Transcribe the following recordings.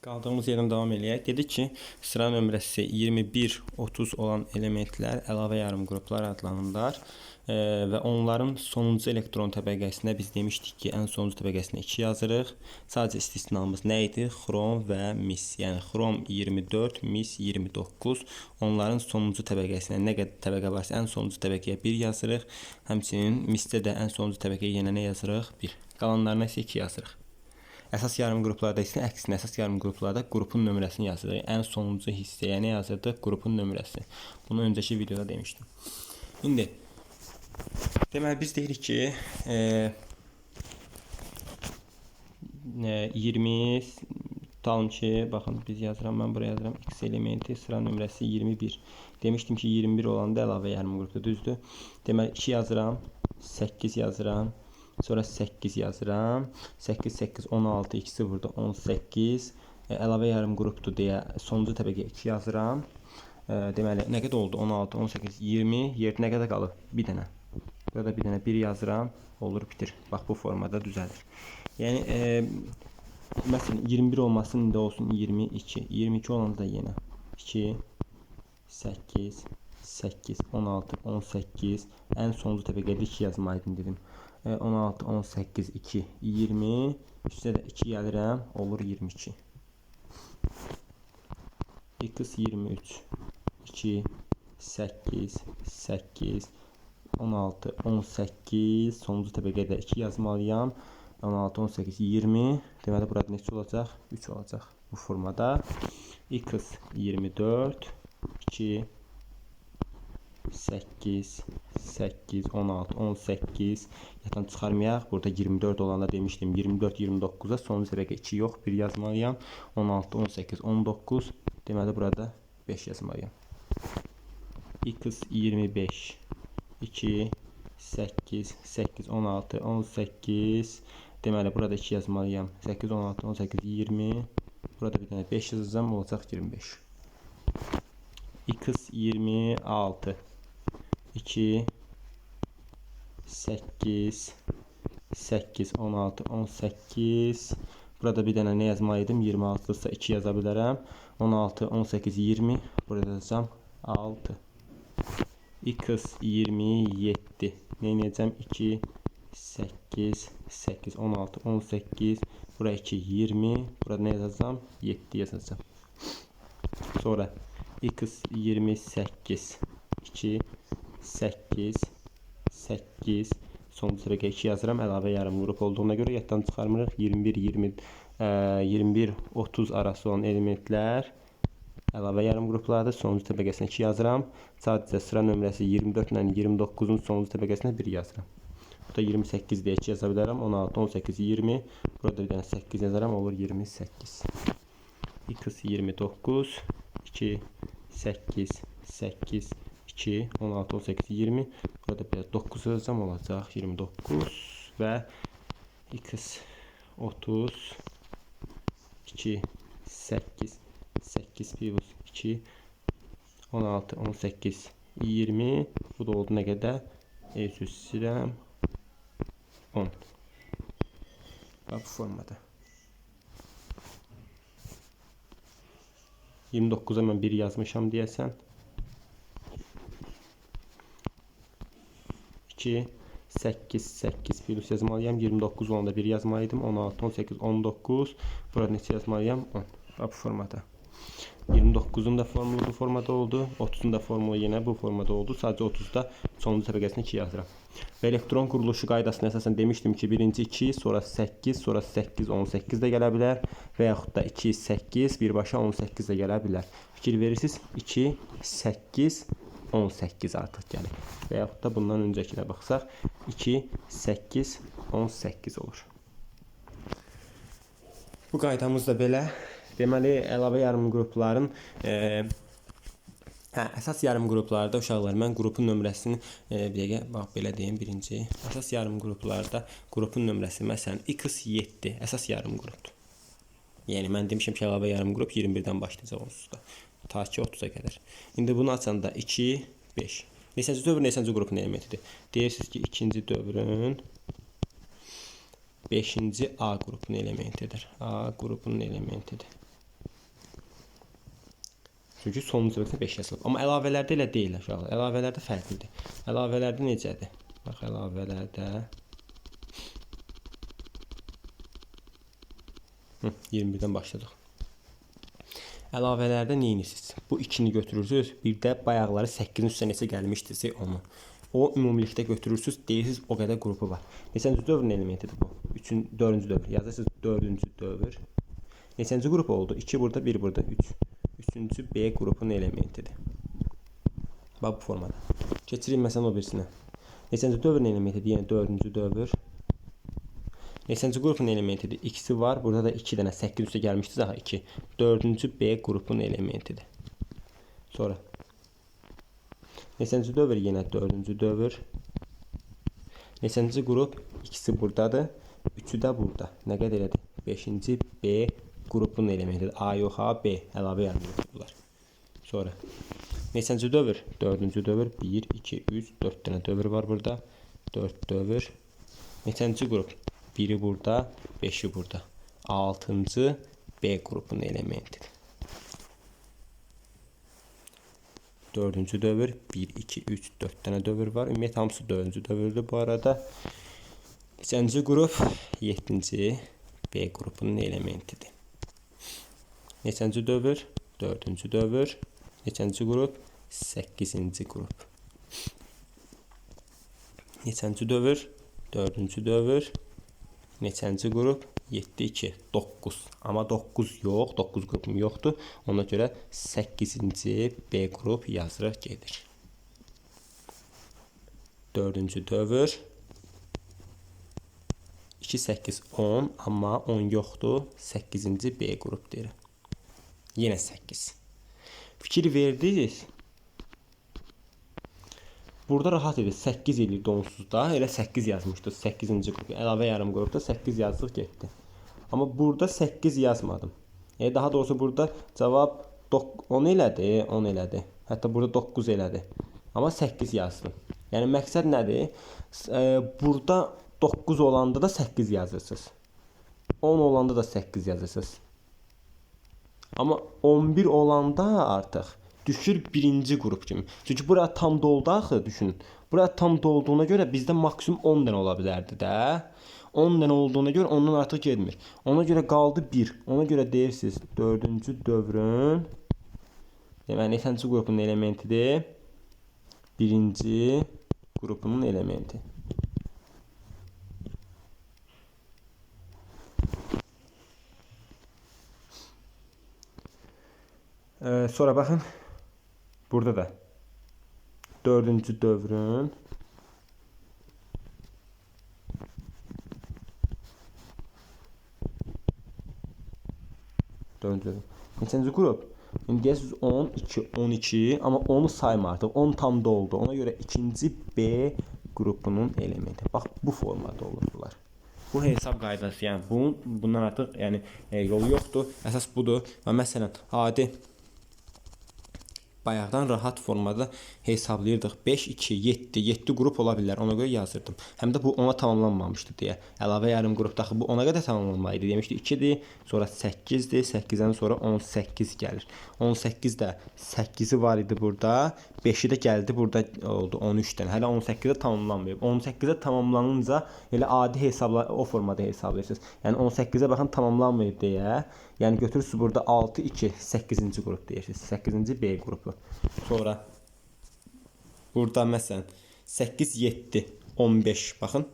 Qaldığımız yerdən davam eləyək. Dedik ki, sıra nömrəsi 21-30 olan elementlər əlavə yarım qruplar adlanırlar və onların sonuncu elektron təbəqəsinə biz demişdik ki, ən sonuncu təbəqəsinə 2 yazırıq. Sadəcə istisnamız nə idi? Xrom və mis. Yəni xrom 24, mis 29. Onların sonuncu təbəqəsinə nə qədər təbəqə varsa ən sonuncu təbəqəyə 1 yazırıq. Həmçinin misdə də ən sonuncu təbəqəyə yenə nə yazırıq? 1. Qalanlarına isə 2 yazırıq. Əsas yarım qruplarda isə əksinə, əsas yarım qruplarda qrupun nömrəsini yazırıq. Ən sonuncu hissəyə nə yazırdıq? Qrupun nömrəsi. Bunu öncəki videoda demişdim. İndi deməli biz deyirik ki 20 tutalım ki, baxın biz yazıram, mən buraya yazıram x elementi sıra nömrəsi 21. Demişdim ki 21 olanda əlavə yarım qrupda, düzdür? Deməli 2 yazıram, 8 yazıram. Sonra 8 yazıram. 8, 8, 16, ikisi burada 18. Əlavə yarım qrupdur deyə sonuncu təbəqəyə 2 yazıram. Deməli, nə qədər oldu? 16, 18, 20. Yerdə nə qədər qalır? Bir dənə. Burada bir dənə 1 yazıram. Olur, bitir. Bax, bu formada düzəlir. Yəni, məsələn, 21 olmasın, indi olsun 22. 22 olanda da yenə 2, 8, 8, 16, 18. Ən sonuncu təbəqədə 2 yazmaydım dedim. 16, 18, 2, 20. Üstə də 2 gəlirəm. Olur 22. X 23. 2, 8, 8, 16, 18. Sonuncu təbəqədə 2 yazmalıyam. 16, 18, 20. Deməli, burada neçə olacaq? 3 olacaq bu formada. X 24. 2, 8, 8, 16, 18. Yatan çıxarmayaq. Burada 24 olanda demişdim. 24, 29'a sonuncu təbəqə 2 yox. 1 yazmalıyam. 16, 18, 19. Deməli, burada 5 yazmalıyam. X 25. 2, 8, 8, 16, 18. Deməli, burada 2 yazmalıyam. 8, 16, 18, 20. Burada bir dənə 5 yazacağım. Olacaq 25. X 26. 2, 8, 8, 16, 18. Burada bir dənə nə yazmalıydım? 26 ise 2 yaza bilərəm. 16, 18, 20. Burada yazacağım 6. X 27. Nə edəcəm? 2, 8, 8, 16, 18. Buraya 2, 20. Burada nə yazacağım? 7 yazacağım. Sonra X 28. 2, 8, 8. Sonuncu təbəqə 2 yazıram. Əlavə yarım qrup olduğuna görə yaddan çıxarmırıq. 21, 20, 21, 30 arası olan elementlər əlavə yarım qruplardır. Sonuncu təbəqəsinə 2 yazıram. Sadəcə sıra nömrəsi 24 ilə 29'un sonuncu təbəqəsinə 1 yazıram. Burada 28 deyə 2 yaza bilərəm. 16, 18, 20. Burada bir dənə 8 yazaram. Olur 28. X 29. 2, 8, 8, 2, 16, 18, 20. Burada biraz 9 yazacağım, olacaq 29 və X 30, 2, 8, 8 plus 2, 16, 18, 20. Bu da oldu nə qədər? Üzr istəyirəm. 10. Bu formada. 29'a mən 1 yazmışam deyəsən. 2, 8, 8 plus yazmalıyam. 29 olanda 1 yazmalıydım. 16, 18, 19. Burada neçə yazmalıyam? 10. Bu formada. 29'un da formulu bu formada oldu. 30'un da formulu yine bu formada oldu. Sadəcə 30'da sonuncu təbəqəsinə 2 yazıram. Və elektron quruluşu qaydasına əsasən demişdim ki, birinci 2, sonra 8, sonra 8, 18 də gələ bilər. Və yaxud da 2, 8, birbaşa 18 də gələ bilər. Fikir verirsiniz, 2, 8, 18 artıq gəlir. Və yaxud da bundan öncəkinə baxsaq, 2, 8, 18 olur. Bu qaydamız da belə. Deməli, əlavə yarım qrupların əsas yarım qruplarda uşaqlar, mən qrupun nömrəsini bir dəqiqə, bax, belə deyim, birinci. Əsas yarım qruplarda qrupun nömrəsi, məsələn, X7 əsas yarım qrupdur. Yəni, mən demişəm ki, əlavə yarım qrup 21-dən başlayacaq onsuz da. Ta ki 30'a qədər. İndi bunu açanda 2, 5. Neçənci dövr, neçənci qrupun elementidir? Deyirsiniz ki, ikinci dövrün 5-ci A qrupunun elementidir. A qrupunun elementidir. Çünki sonuncu bölgüdə 5 yazılıb. Amma əlavələrdə elə deyil uşaqlar. Əlavələrdə fərqlidir. Əlavələrdə necədir? Bax, əlavələrdə 21-dən başladıq. Əlavələrdə nə edirsiniz? Bu 2-ni götürürsünüz. Bir də bayaqları 8-in üstünə neçə gəlmişdirsə onu. O ümumilikdə götürürsünüz. Deyirsiniz o qədər qrupu var. Neçənci dövrün elementidir bu? 4-cü dövr. Yazırsınız 4-cü dövr. Neçənci qrup oldu? 2 burada, 1 burada, 3. 3-cü B qrupunun elementidir. Bax bu formada. Keçirik məsələn o birisinə. Neçənci dövrün elementidir? Yəni 4-cü dövr. Neçənci qrupun elementidir? X-i var. Burada da 2 dənə 8 üstə gəlmişdir. Daha 2. 4-cü B qrupunun elementidir. Sonra. Neçənci dövr? Yenə 4-cü dövr. Neçənci qrup? X-i buradadır. 3-ü də burada. Nə qədər edir? 5-ci B qrupunun elementidir. A yox A, B. Əlavə yarım qruplar. Sonra. Neçənci dövr? 4-cü dövr. 1, 2, 3, 4 dənə dövr var burada. 4 dövr. Neçənci qrup? 1-i burada, 5-i burada. 6-cı B qrupunun elementidir. 4-cü dövr, 1, 2, 3, 4 dənə dövr var. Ümumiyyətlə hamısı 4-cü dövrdür bu arada. Neçənci qrup? 7-ci B qrupunun elementidir. Neçənci dövr? 4-cü dövr. Neçənci qrup? 8-ci qrup. Neçənci dövr? 4-cü dövr. Neçənci qrup? 7, 2, 9. Amma 9 yox, 9 qrupum yoxdur. Ona görə 8-ci B qrup yazırıq gedir. 4-cü dövr. 2, 8, 10. Amma 10 yoxdur. 8-ci B qrup deyir. Yenə 8. Fikir verdiniz. Burada rahat edir. 8 eləyirdi onsuzda. Elə 8 yazmışdı. 8-ci qrup. Əlavə yarım qrupda 8 yazdıq getdi. Amma burada 8 yazmadım. Daha doğrusu burada cavab 10 elədi. 10 elədi. Hətta burada 9 elədi. Amma 8 yazdım. Yəni məqsəd nədir? Burada 9 olanda da 8 yazırsınız. 10 olanda da 8 yazırsınız. Amma 11 olanda artıq düşür birinci qrup kimi. Çünki buraya tam doldu axı, düşünün. Buraya tam dolduğuna görə bizdə maksimum 10 dənə ola bilərdi də. 10 dənə olduğuna görə ondan artıq getmir. Ona görə qaldı 1. Ona görə deyirsiniz 4-cü dövrün deməli neçənci qrupunun elementidir? Birinci qrupunun elementi. Sonra baxın. Burada da 4-cü dövrün neçənci qrup? İndi deyəsiniz 10, 2, 12. Amma 10'u sayma artıq. 10 tam doldu. Ona görə ikinci B qrupunun elementi. Bax bu formada olur bunlar. Bu hesab qaydası. Yəni bundan artıq yəni yolu yoxdur. Əsas budur. Və məsələn adi bayaqdan rahat formada hesablayırdıq. 5, 2, 7, 7 qrup ola bilər. Ona görə yazırdım. Həm də bu ona tamamlanmamışdı deyə. Əlavə yarım qrupda axı bu ona qədər tamamlanmalıydı. Demişdi 2-dir, sonra 8-dir, 8-dən sonra 18 gəlir. 18 də 8-i var idi burada. 5-i də gəldi burada oldu 13-dən. Hələ 18-də tamamlanmayıb. 18-də tamamlanınca elə adi hesabla o formada hesablayırsınız. Yəni 18-ə baxın tamamlanmayıb deyə. Yəni götürürsünüz burada 6, 2, 8-ci qrup deyirsiniz. 8-ci B qrupu. Sonra burada məsələn 8, 7, 15 baxın.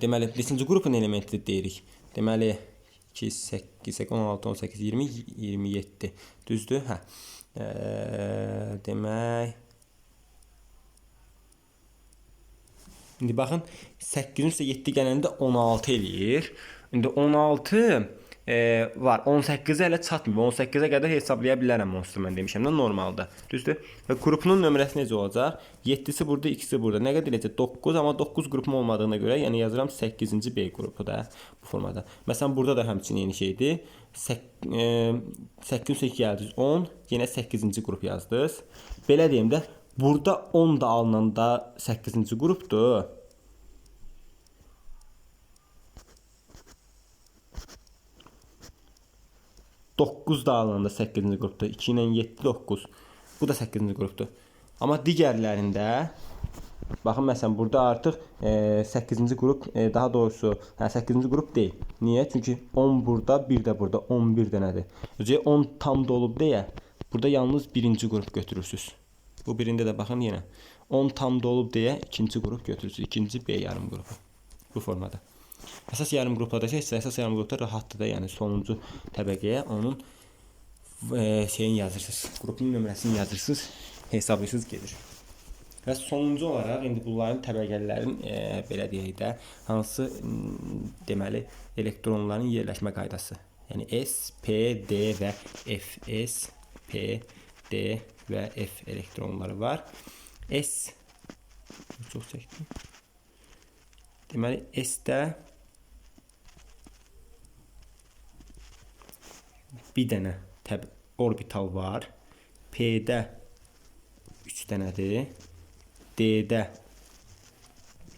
Deməli, neçənci qrupun elementi deyirik. Deməli 2, 8, 16, 18, 20, 27. Düzdür? Demək İndi baxın 8-in üstə 7 gələndə 16 eləyir. İndi 16 var. 18-ə hələ çatmır. 18-ə qədər hesablaya bilərəm onsuz mən demişəm də normalda. Düzdür? Və qrupunun nömrəsi necə olacaq? 7-si burada, 2-si burada. Nə qədər eləyəcək? 9, amma 9 qrupum olmadığına görə, yəni yazıram 8-ci B qrupu da bu formada. Məsələn burada da həmçinin eyni şeydir. 8 üstə gəldiniz 10, yenə 8-ci qrup yazdınız. Belə deyim də, burada 10 da alınanda 8-ci qrupdur. 9 da alınanda 8-ci qrupdur. 2 ilə 7 9. Bu da 8-ci qrupdur. Amma digərlərində baxın məsələn burada artıq 8-ci qrup daha doğrusu 8-ci qrup deyil. Niyə? Çünki 10 burada, bir də burada 11 dənədir. Özü 10 tam dolub deyə burada yalnız birinci qrup götürürsüz. Bu birində də baxın yenə 10 tam dolub deyə ikinci qrup götürürsüz. İkinci B yarım qrupu. Bu formada. Əsas yarım qruplarda isə əsas yarım qrupda rahatdır da, yəni sonuncu təbəqəyə onun şeyin yazırsınız. Qrupun nömrəsini yazırsınız, hesablayırsınız gedir. Və sonuncu olaraq indi bunların təbəqələrin belə deyək də hansı deməli elektronların yerləşmə qaydası. Yəni S, P, D və F. S, P, D və F elektronları var. S çox çəkdim. Deməli S-də bir dənə orbital var. P-də 3 dənədir. D-də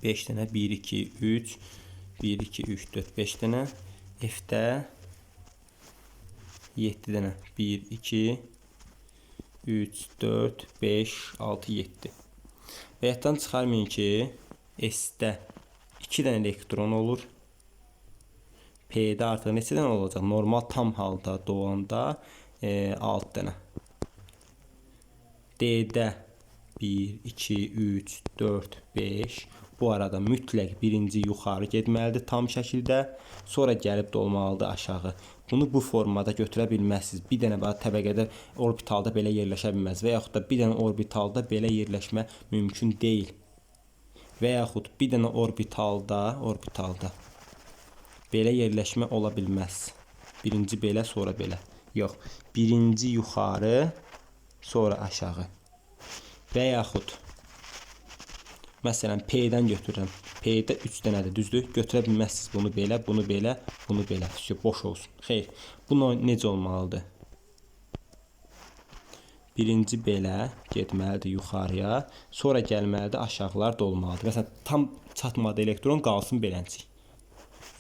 5 dənə, 1, 2, 3, 1, 2, 3, 4, 5 dənə. F-də 7 dənə, 1, 2, 3, 4, 5, 6, 7. Və yaddan çıxarmayın ki, S-də 2 dənə elektron olur. P-də artıq neçə dənə olacaq? Normal tam halda doğanda 6 dənə. D-də 1, 2, 3, 4, 5. Bu arada mütləq birinci yuxarı getməlidir tam şəkildə. Sonra gəlib dolmalıdır aşağı. Bunu bu formada götürə bilməzsiniz. Bir dənə təbəqədə orbitalda belə yerləşə bilməz. Və yaxud da bir dənə orbitalda belə yerləşmə mümkün deyil. Və yaxud bir dənə orbitalda belə yerləşmə ola bilməz. Birinci belə, sonra belə. Yox. Birinci yuxarı, sonra aşağı. Və yaxud məsələn P-dən götürürəm. P-də 3 dənədir, düzdür? Götürə bilməzsiniz bunu belə, bunu belə, bunu belə. Boş olsun. Xeyr. Bu necə olmalıdır? Birinci belə getməlidir yuxarıya, sonra gəlməlidir aşağılar da olmalıdır. Məsələn tam çatmadı elektron, qalsın beləncik.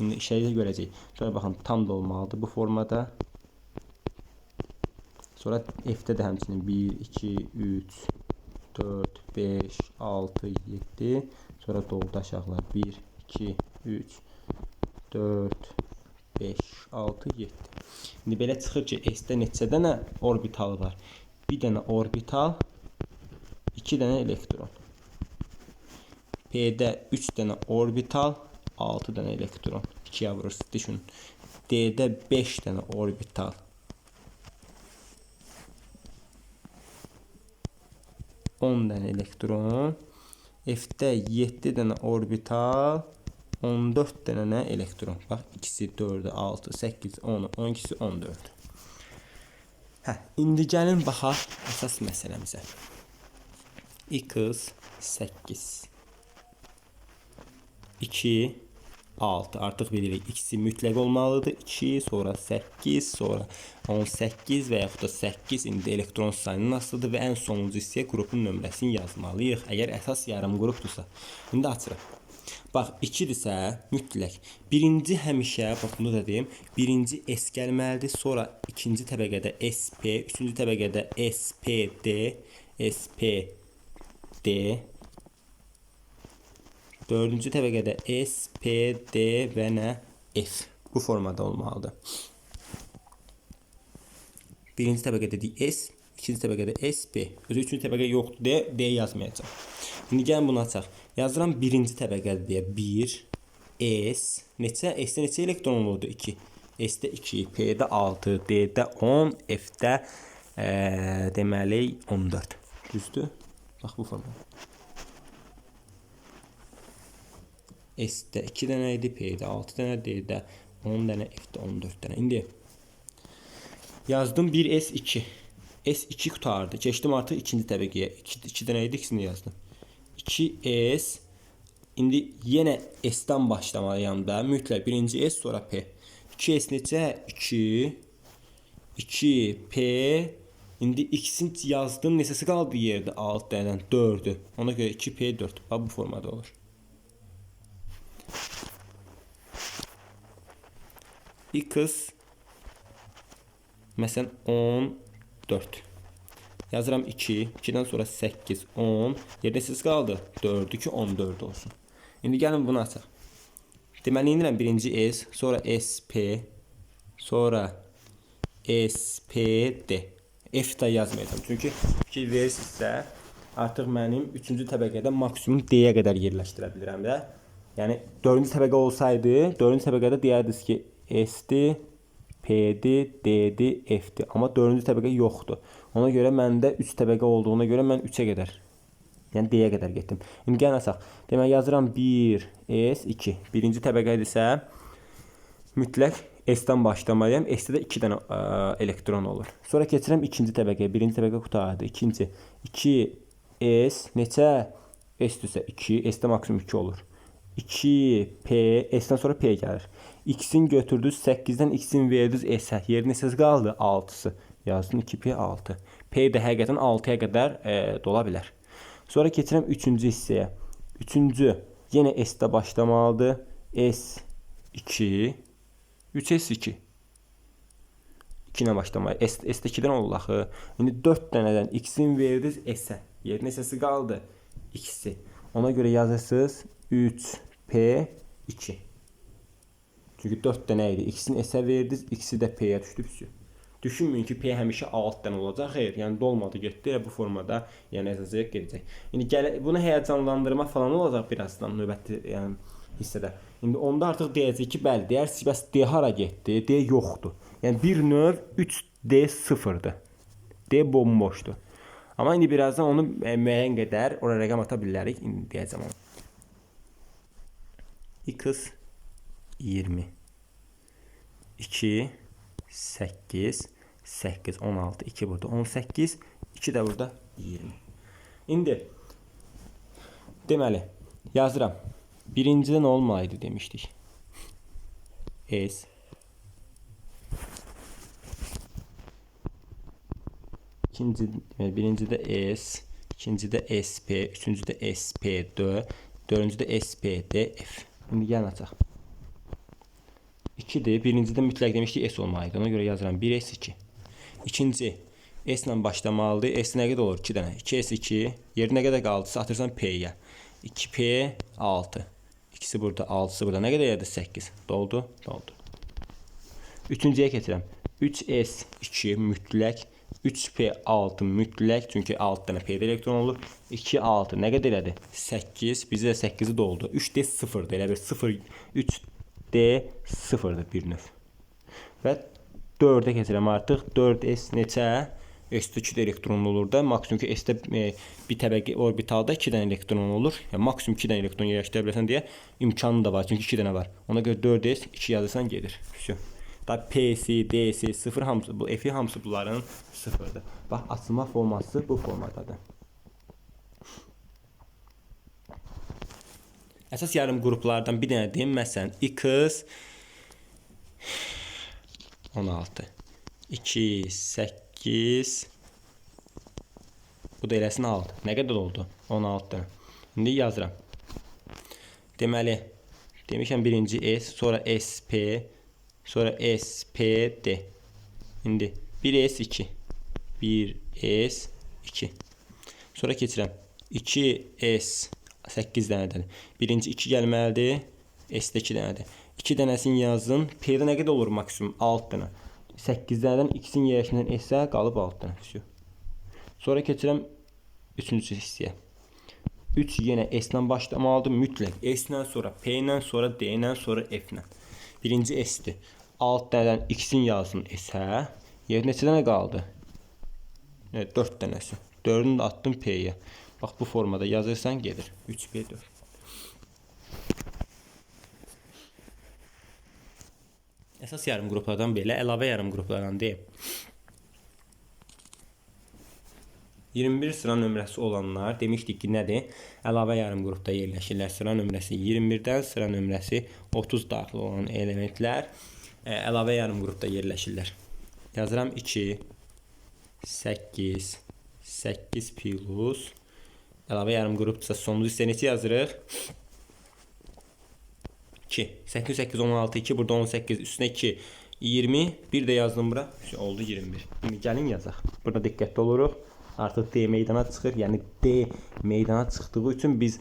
İndi şeydə görəcəyik. Sonra baxın tam da olmalıdır bu formada. Sonra F-də də həmçinin 1, 2, 3, 4, 5, 6, 7. Sonra doldu aşağılar 1, 2, 3, 4, 5, 6, 7. İndi belə çıxır ki, S-də neçə dənə orbital var? Bir dənə orbital, 2 dənə elektron. P-də 3 dənə orbital, 6 dənə elektron. 2-yə vurursunuz, düşünün. D-də 5 dənə orbital. 10 dənə elektron. F-də 7 dənə orbital, 14 dənə elektron. Bax, ikisi 4, 6, 8, 10, 12, 14. İndi gəlin baxaq əsas məsələmizə. X 8 2 6 artıq bilirik. İkisi mütləq olmalıdır. 2, sonra 8, sonra 18 və yaxud da 8 indi elektron sayının asılıdır və ən sonuncu hissəyə qrupun nömrəsini yazmalıyıq. Əgər əsas yarım qrupdursa. İndi açırıq. Bax, 2-dirsə mütləq. Birinci həmişə, bax bunu da deyim, birinci S gəlməlidir. Sonra ikinci təbəqədə SP, üçüncü təbəqədə SPD, SPD. Dördüncü təbəqədə S, P, D və nə? F. Bu formada olmalıdır. Birinci təbəqədə S, ikinci təbəqədə S, P. Özü üçüncü təbəqə yoxdur deyə D yazmayacaq. İndi gəlin bunu açaq. Yazıram birinci təbəqədə deyə 1, S. Neçə? S-də neçə elektron olurdu? 2. S-də 2, P-də 6, D-də 10, F-də deməli 14. Düzdür? Bax bu formada. S-də 2 dənə idi, P-də 6 dənə, D-də 10 dənə, F-də 14 dənə. İndi yazdım 1S2. S2 qutardı. Keçdim artıq ikinci təbəqəyə. 2 dənə idi, ikisini yazdım. 2S. İndi yenə S-dən başlamalıyam da. Mütləq birinci S, sonra P. 2S necə? 2. 2 P. İndi X-in yazdım. Neçəsi qaldı yerdə? 6 dənədən 4'ü. Ona görə 2P 4. Bax bu formada olur. X Məsələn 14. Yazıram 2. 2-dən sonra 8, 10. Yerdə siz qaldı. 4 ki 14 olsun. İndi gəlin bunu açaq. Deməli, indirəm birinci S, sonra SP, sonra SPD. F-də yazmayacağım. Çünki fikir verirsinizsə, artıq mənim 3-cü təbəqədə maksimum D-yə qədər yerləşdirə bilirəm də. Yəni 4-cü təbəqə olsaydı, 4-cü təbəqədə deyərdiniz ki, S-dir, P-dir, D-dir, F-dir. Amma 4-cü təbəqə yoxdur. Ona görə məndə 3 təbəqə olduğuna görə mən 3-ə qədər, yəni D-yə qədər getdim. İndi gəlin açaq. Demək, yazıram 1, S, 2. Birinci təbəqədirsə, mütləq S-dən başlamalıyam. S-də də 2 dənə elektron olur. Sonra keçirəm ikinci təbəqəyə. Birinci təbəqə qutardı. İkinci. 2, S, neçə? S-dirsə 2. S-də maksimum 2 olur. 2, P, S-dən sonra P gəlir. X-in götürdünüz 8-dən X-in verdiniz S-ə. Yerinə siz qaldı 6-sı. Yazdım 2P 6. P də həqiqətən 6-ya qədər dola bilər. Sonra keçirəm 3-cü hissəyə. 3-cü yenə S-də başlamalıdır. S2, 3S2. 2 ilə başlamalıyıq. S-də 2-dən olur axı. İndi 4 dənədən X-in verdiniz S-ə. Yerinə səsi qaldı X-i. Ona görə yazırsınız 3P2. Çünki 4 dənə idi. X-in S-ə verdiniz, X-i də P-yə düşdü. Düşünməyin ki, P həmişə alt dənə olacaq. Xeyr, yəni dolmadı, getdi. Bu formada yəni əzəcək, gedəcək. İndi bunu həyəcanlandırma falan olacaq birazdan növbəti hissədə. İndi onda artıq deyəcək ki, bəli, deyərsiniz, bəs D hara getdi? D yoxdur. Yəni bir növ 3D sıfırdır. D bomboşdur. Amma indi birazdan onu müəyyən qədər ora rəqəm ata bilərik. İndi deyəcəm onu. X 20 2 8 8 16 2 burada 18 2 də burada 20. İndi deməli yazıram. Birincidə nə olmalıydı demişdik. S birincidə S, ikincidə SP, üçüncüdə SP4, dördüncüdə SPD, F. İndi gəlin açaq. 2-dir. Birincidə mütləq demişdik S olmalıydı. Ona görə yazıram 1S2. İkinci S ilə başlamalıdır. S nə qədər olur? 2 dənə. 2S2. Yeri nə qədər qaldısa atırsan P-yə. 2P6. İkisi burada, 6-sı burada. Nə qədər yerdə? 8. Doldu? Doldu. Üçüncüyə keçirəm. 3S2 mütləq. 3P6 mütləq. Çünki 6 dənə P-də elektron olur. 2, 6. Nə qədər elədi? 8. Bizdə 8-i doldu. 3D 0-dır. Elə bir 0, 3D 0-dır bir növ. Və 4-ə keçirəm artıq. 4S neçə? S-də 2 elektron olur da. Maksimum ki S-də bir təbəqə orbitalda 2 dənə elektron olur. Yəni maksimum 2 dənə elektron yerləşdirə biləsən deyə imkanı da var. Çünki 2 dənə var. Ona görə 4S 2 yazırsan gedir. Da P'si, D'si 0 hamısı, bu F'i hamısı bunların 0'dır. Bax, açılma forması bu formadadır. Əsas yarım qruplardan bir dənə deyim. Məsələn, X 16 2, 8 bu da eləsin 6. Nə qədər oldu? 16 dənə. İndi yazıram. Deməli, demişəm birinci S, sonra SP, sonra SPD. İndi 1S2. 1S2. Sonra keçirəm. 2S 8 dənədən. Birinci 2 gəlməlidir. S-də 2 dənədir. 2 dənəsini yazın. P-də nə qədər olur maksimum? 6 dənə. 8 dənədən X-in yerləşindən S-ə qalıb 6 dənə. Sonra keçirəm 3-cü hissəyə. 3 yenə S-lə başlamalıdır. Mütləq S-lə, sonra P-lə, sonra D-lə, sonra F-lə. Birinci S-dir. 6 dənədən X-in yazın S-ə. Yerə neçə dənə qaldı? 4 dənəsi. 4-ünü də attım P-yə. Bax, bu formada yazırsan gedir. 3P4. Əsas yarım qruplardan belə, əlavə yarım qruplardan deyim. 21 sıra nömrəsi olanlar demişdik ki, nədir? Əlavə yarım qrupda yerləşirlər. Sıra nömrəsi 21-dən sıra nömrəsi 30 daxil olan elementlər əlavə yarım qrupda yerləşirlər. Yazıram 2, 8, 8 plus. Əlavə yarım qrupdursa sonuncu hissə neçə yazırıq? 2. 8, 8, 16, 2, burada 18, üstünə 2. 20, bir də yazdım bura. Oldu 21. İndi gəlin yazaq. Burada diqqətli oluruq. Artıq D meydana çıxır. Yəni D meydana çıxdığı üçün biz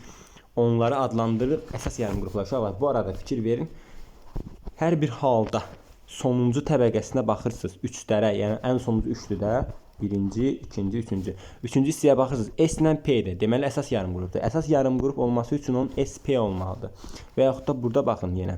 onları adlandırırıq əsas yarım qruplar. Uşaqlar, bu arada fikir verin. Hər bir halda sonuncu təbəqəsinə baxırsınız. 3-lərə, yəni ən sonuncu 3-lü də. Birinci, ikinci, üçüncü. Üçüncü hissəyə baxırsınız. S ilə P-dir. Deməli, əsas yarım qrupdur. Əsas yarım qrup olması üçün onun SP olmalıdır. Və yaxud da burada baxın yenə.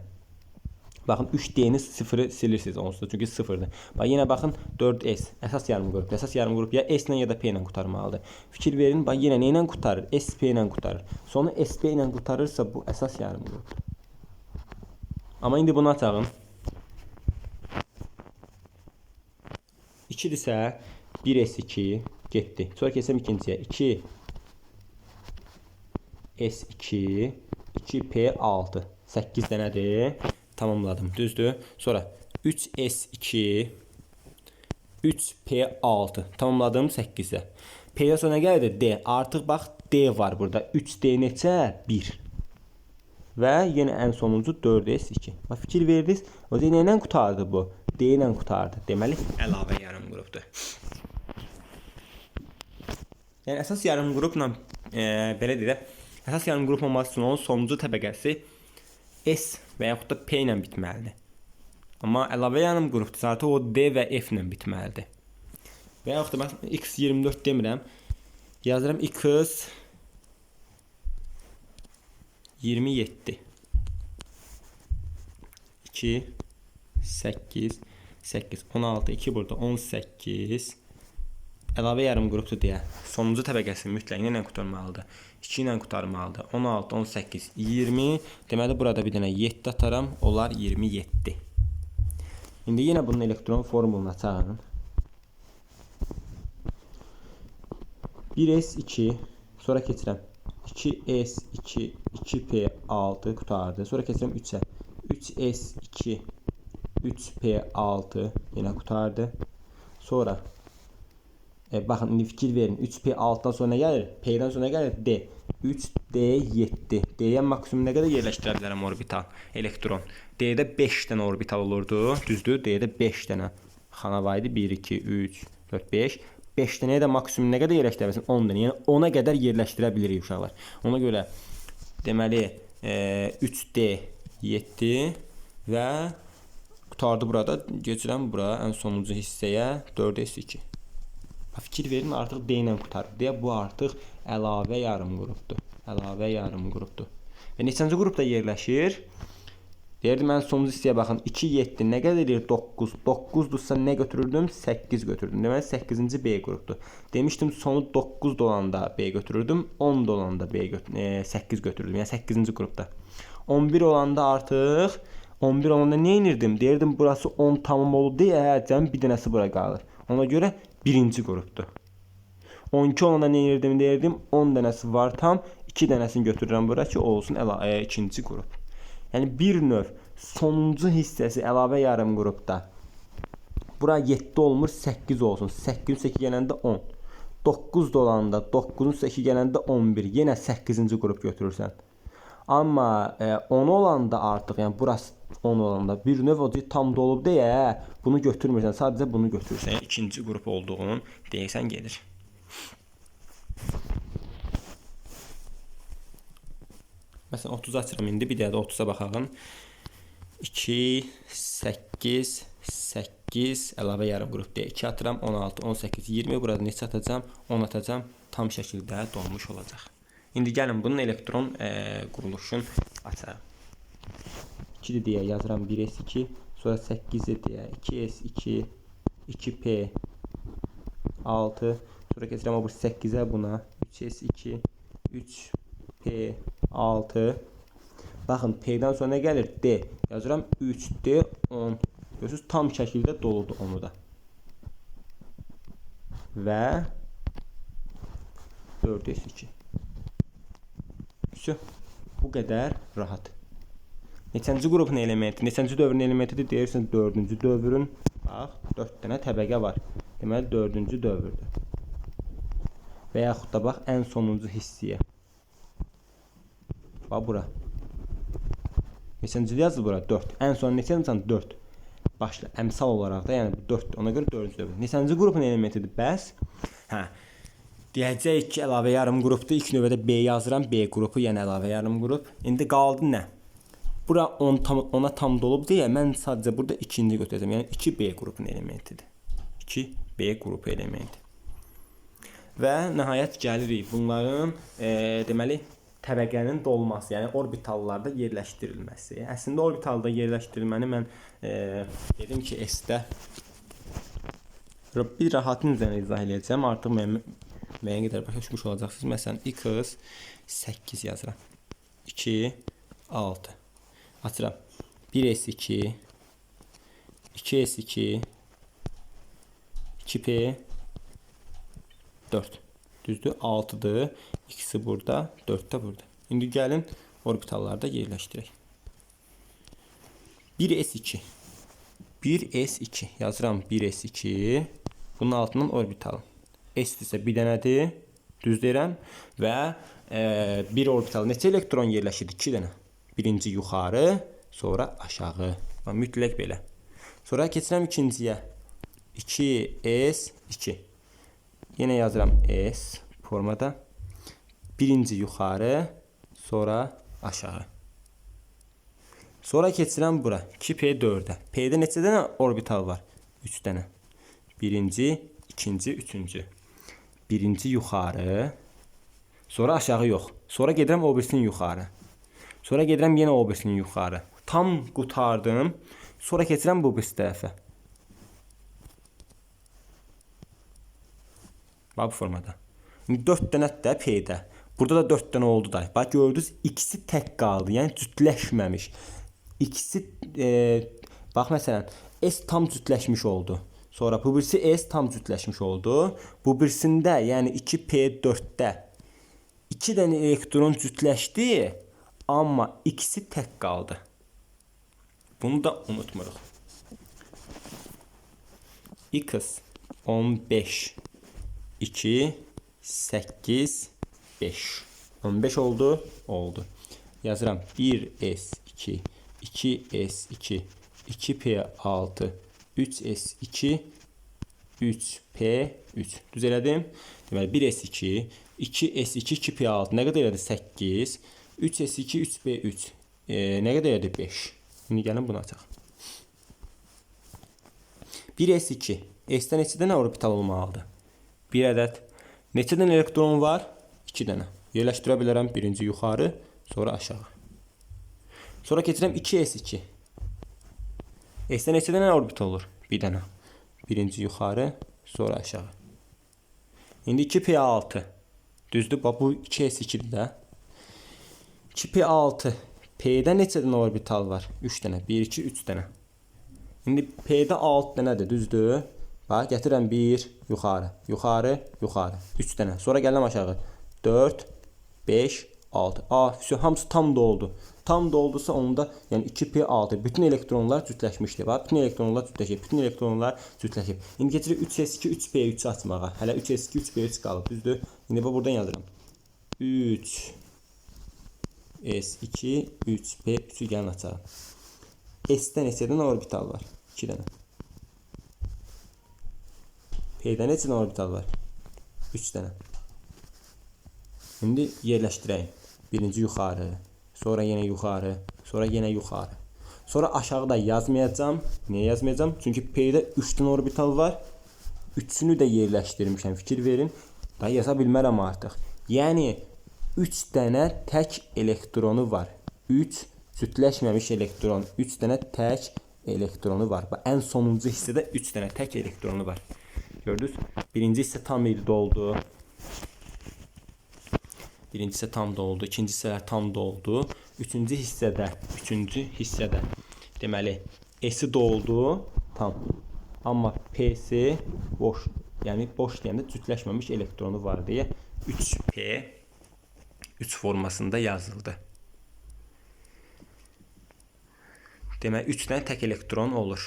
Baxın 3D-ni 0-ı silirsiniz onsuz da, çünki 0-dır. Bax yenə baxın 4S əsas yarım qrup. Əsas yarım qrup ya S ilə ya da P ilə qurtarmalıdır. Fikir verin, bax yenə nə ilə qurtarır? SP ilə qurtarır. Sonu SP ilə qurtarırsa bu əsas yarım qrupdur. Amma indi bunu açalım. 2-dirsə 1S2 getdi. Sonra keçsəm ikinciyə. 2S2 2P6 8 dənədir. Tamamladım. Düzdür. Sonra 3S2 3P6 tamamladım 8'e. P'ye sonra geldi D. Artık bak D var burada. 3D neçə? 1. Və yenə ən sonuncu 4S2. Bax fikir verdiniz. O zaman nə ilə qutardı bu? D ilə qutardı. Deməli əlavə yarım qrupdur. Yəni əsas yarım qrupla belə deyək, əsas yarım qrup olması üçün onun sonuncu təbəqəsi S və yaxud da P ilə bitməlidir. Amma əlavə yarım qrupdur. Zaten o D və F ilə bitməlidir. Və yaxud da mən X24 demirəm. Yazıram X 27 2 8 8 16 2 burada 18 əlavə yarım qrupdur deyə sonuncu təbəqəsi mütləq ilə qurtarmalıdır. 2 ilə qurtarmalıdır. 16 18 20 deməli burada bir dənə 7 ataram, olar 27. İndi yenə bunun elektron formulunu açalım. 1s2 sonra keçirəm 2s2 2p6 qutardı. Sonra keçirəm 3-ə 3s2 3p6 yenə qutardı. Sonra baxın indi fikir verin. 3p6-dan sonra gəlir, p-dən sonra gəlir d. 3d7. D-yə maksimum nə qədər yerləşdirə bilərəm orbital elektron? D-də 5 dənə orbital olurdu. Düzdür? D-də 5 dənə xana var idi. 1 2 3 4 5. 5 dənəyə də maksimum nə qədər yerləşdirə bilərsən? 10 dənə. Yəni 10-a qədər yerləşdirə bilirik uşaqlar. Ona görə deməli 3d7 və qutardı burada. Keçirəm bura ən sonuncu hissəyə 4s2. Fikir verin, artıq D ilə qutarır deyə bu artıq əlavə yarım qrupdur. Əlavə yarım qrupdur. Və neçənci qrupda yerləşir? Deyirdim, mən sonuncu hissəyə baxın. 2, 7 nə qədər edir? 9. 9-dursa nə götürürdüm? 8 götürdüm. Deməli 8-ci B qrupdur. Demişdim sonu 9 dolanda B götürürdüm. 10 dolanda 8 götürürdüm. Yəni 8-ci qrupda. 11 olanda artıq 11 olanda nə edirdim? Deyirdim burası 10 tamam oldu deyə cəmi bir dənəsi bura qalır. Ona görə birinci qrupdur. 12 olanda nə edirdim? Deyirdim 10 dənəsi var tam, 2 dənəsini götürürəm bura ki olsun ikinci qrup. Yəni bir növ sonuncu hissəsi əlavə yarım qrupda. Bura 7 olmur, 8 olsun. 8 8 gələndə 10. 9 dolanda 9-un 8 gələndə 11. Yenə 8-ci qrup götürürsən. Amma 10 olanda artıq, yəni burası 10 olanda bir növ o tam dolub deyə bunu götürmürsən, sadəcə bunu götürürsən. Yəni ikinci qrup olduğunun deyirsən gedir. Məsələn 30 açıram indi, bir dəyə də 30-a baxalım. 2 8 8 əlavə yarım qrup deyə 2 atıram, 16 18 20 burada neçə atacağam? 10 atacağam, tam şəkildə dolmuş olacaq. İndi gəlin bunun elektron quruluşunu açarım. 2 deyə yazıram 1s2, sonra 8 deyə 2s2 2p6, sonra keçirəm o 8-ə buna 3s2 3p6. Baxın p-dən sonra nə gəlir? D. Yazıram 3d 10. Görürsünüz tam şəkildə doludur onu da. Və 4s2. Bu qədər rahat. Neçənci qrupun elementi, neçənci dövrün elementidir deyirsən 4-cü dövrün. Bax, 4 dənə təbəqə var. Deməli 4-cü dövrdür. Və yaxud da bax ən sonuncu hissəyə. Bax bura. Neçənci yazılır bura? 4. Ən son neçə yazılsan? 4. başla əmsal olaraq da, yəni bu 4, ona görə 4-cü növbə. Neçənci qrupun elementidir bəs? Hə. Deyəcəyik ki, əlavə yarım qrupdur. İlk növbədə B yazıram. B qrupu, yəni əlavə yarım qrup. İndi qaldı nə? Bura ona tam dolub deyə mən sadəcə burada ikinci götürəcəm. Yəni 2B qrupun elementidir. 2B qrupu elementi. Və nəhayət gəlirik bunların deməli təbəqənin dolması, yəni orbitallarda yerləşdirilməsi. Əslində orbitalda yerləşdirilməni mən dedim ki, S-də bir rahatın üzərində izah edəcəm. Artıq müəyyən qədər başa düşmüş olacaqsınız. Məsələn, x 8 yazıram. 2, 6. Açıram. 1s2, 2s2, 2p, 4. Düzdür? 6'dır. İkisi burada, 4 de burada. İndi gəlin orbitallarda yerləşdirək. 1s2. 1s2 yazıram. 1s2. Bunun altından orbital. S isə bir dənədir. Düz deyirəm. Və bir orbital neçə elektron yerləşir? 2 dənə. Birinci yuxarı, sonra aşağı. Mütləq belə. Sonra keçirəm ikinciyə. 2s2. Yine yazıram S formada. Birinci yuxarı, sonra aşağı. Sonra keçirəm bura. 2p4'ə. P'də neçə dənə orbital var? 3 dənə. Birinci, ikinci, üçüncü. Birinci yuxarı, sonra aşağı yox. Sonra gedirəm o birisinin yuxarı. Sonra gedirəm yenə o birisinin yuxarı. Tam qutardım. Sonra keçirəm bu birisi tərəfə. Bax bu formada. 4 dənə də P'də. Burada da 4 dənə oldu da. Bax gördünüz, ikisi tək qaldı. Yəni cütləşməmiş. İkisi bax məsələn S tam cütləşmiş oldu. Sonra bu birisi S tam cütləşmiş oldu. Bu birisində, yəni 2p4'də 2 dənə elektron cütləşdi, amma ikisi tək qaldı. Bunu da unutmuruq. X 15 2 8 5 15 oldu. Oldu. Yazıram 1s2 2s2 2p6 3s2 3p3. Düz elədim. Deməli 1s2 2s2 2p6 nə qədər elədi? 8. 3s2 3p3 nə qədər elədi? 5. Şimdi gəlin bunu açaq. 1s2 S-də neçə dənə orbital olmalıdır? 1 ədəd. Neçə dənə elektron var? 2 dənə. Yerləşdirə bilərəm. Birinci yuxarı, sonra aşağı. Sonra keçirəm 2s2. S-də neçə dənə orbital olur? 1 dənə. Birinci yuxarı, sonra aşağı. İndi 2p6. Düzdür? Bax bu 2s2'dir də. 2p6. P'də neçə dənə orbital var? 3 dənə. 1, 2, 3 dənə. İndi P'də 6 dənədir. Düzdür? Bax, gətirəm 1, yuxarı, yuxarı, yuxarı. 3 dənə. Sonra gələm aşağı. 4, 5, 6. Hamısı tam doldu. Tam doldusa onda, yəni 2p6. Bütün elektronlar cütləşmişdir. Bax, bütün elektronlar cütləşib. Bütün elektronlar cütləşib. İndi keçirik 3s2, 3p3 açmağa. Hələ 3s2, 3p3 qalıb. Düzdür? İndi buradan yazıram. 3 S2, 3p3'ü gəlin açalım. S-də neçə dənə orbital var? 2 dənə. P'də neçə dənə orbital var? 3 dənə. Şimdi yerləşdirəyim. Birinci yuxarı, sonra yenə yuxarı, sonra yenə yuxarı. Sonra aşağıda yazmayacağım. Niyə yazmayacağım? Çünki P'də 3 dənə orbital var. Üçünü də yerləşdirmişəm. Fikir verin. Daha yaza bilmərəm artıq. Yəni 3 dənə tək elektronu var. 3 cütləşməmiş elektron. 3 dənə tək elektronu var. Ən sonuncu hissədə 3 dənə tək elektronu var. Gördünüz? Birinci hissə tam idi, doldu. Birinci hissə tam doldu. İkinci hissələr tam doldu. Üçüncü hissədə deməli S doldu. Tam. Amma P'si boş. Yəni boş deyəndə cütləşməmiş elektronu var deyə 3p 3 formasında yazıldı. Demək 3 dənə tək elektron olur.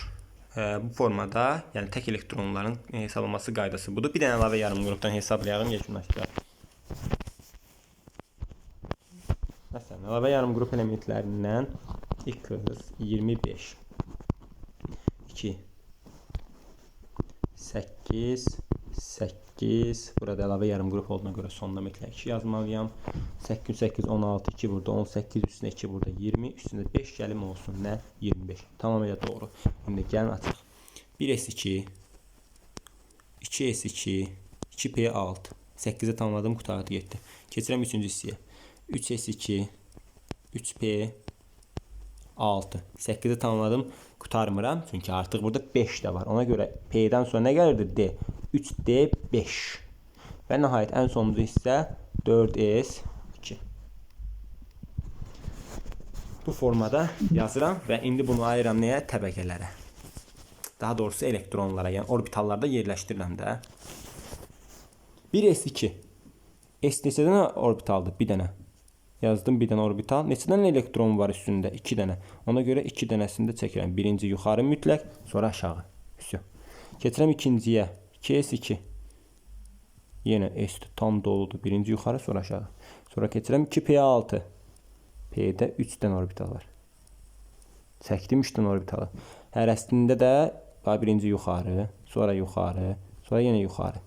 Bu formada, yəni tək elektronların hesablaması qaydası budur. Bir dənə əlavə yarım qrupdan hesablayalım, yekunlaşdıraq. Məsələn, əlavə yarım qrup elementlərindən x 25 2 8 8. Burada əlavə yarım qrup olduğuna görə sonuna mütləq 2 yazmalıyam. 8 8 16 2 burada 18 üstünə 2 burada 20 üstünə 5 gəlim olsun nə 25. Tamamilə doğru. İndi gəlin açaq. 1s2 2s2 2p6 8-i tamamladım qurtardı getdi. Keçirəm 3-cü hissəyə. 3s2 3p 6 8-i tamamladım qurtarmıram çünki artıq burada 5 də var. Ona görə P'dən sonra nə gəlirdi? D. 3D 5. Və nəhayət ən sonuncu hissə 4S2. Bu formada yazıram və indi bunu ayıram nəyə? Təbəqələrə. Daha doğrusu elektronlara, yəni orbitallarda yerləşdirirəm də. 1S2. S neçədən orbitaldır? Bir dənə. Yazdım bir dənə orbital. Neçədən elektron var üstündə? 2 dənə. Ona görə 2 dənəsində çəkirəm. Birinci yuxarı mütləq, sonra aşağı. Üstü. Keçirəm ikinciyə. 2s2. Yenə S tam doludur. Birinci yuxarı, sonra aşağı. Sonra keçirəm 2p6. P'də 3 dənə orbital var. Çəkdim 3 dənə orbitalı. Hərəsində də birinci yuxarı, sonra yuxarı, sonra yenə yuxarı.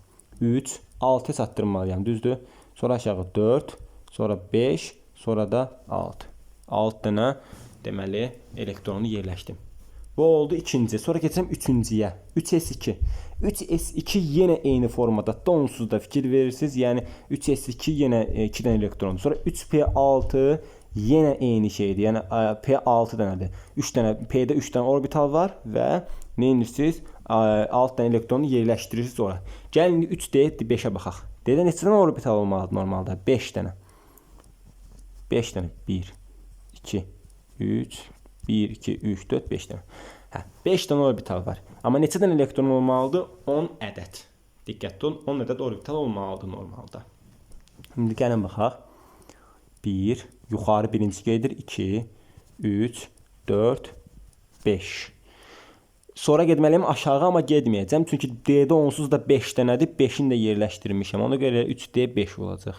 3, 6 çatdırmalıyam, düzdür? Sonra aşağı 4, sonra 5, sonra da 6. 6 dənə deməli elektronu yerləşdim. Bu oldu ikinci. Sonra keçirəm üçüncüyə. 3s2. 3s2 yenə eyni formada. Onsuz da fikir verirsiniz. Yəni 3s2 yenə 2 dənə elektrondur. Sonra 3p6 yenə eyni şeydir. Yəni p6 dənədir. 3 dənə P'də 3 dənə orbital var və nə edirsiniz? 6 dənə elektronu yerləşdirirsiniz ora. Gəlin indi 3D 5-ə baxaq. D-də neçə dənə orbital olmalıdır normalda? 5 dənə. 5 dənə. 1 2 3 1 2 3 4 5 dənə. Hə, 5 dənə orbital var. Amma neçə dənə elektron olmalıdır? 10 ədəd. Diqqətli olun, 10 ədəd orbital olmalıdır normalda. İndi gəlin baxaq. 1 yuxarı birinci gedir, 2 3 4 5. Sonra getməliyəm aşağı, amma getməyəcəm. Çünki D-də onsuz da 5 dənədir. 5-ini də yerləşdirmişəm. Ona görə 3D 5 olacaq.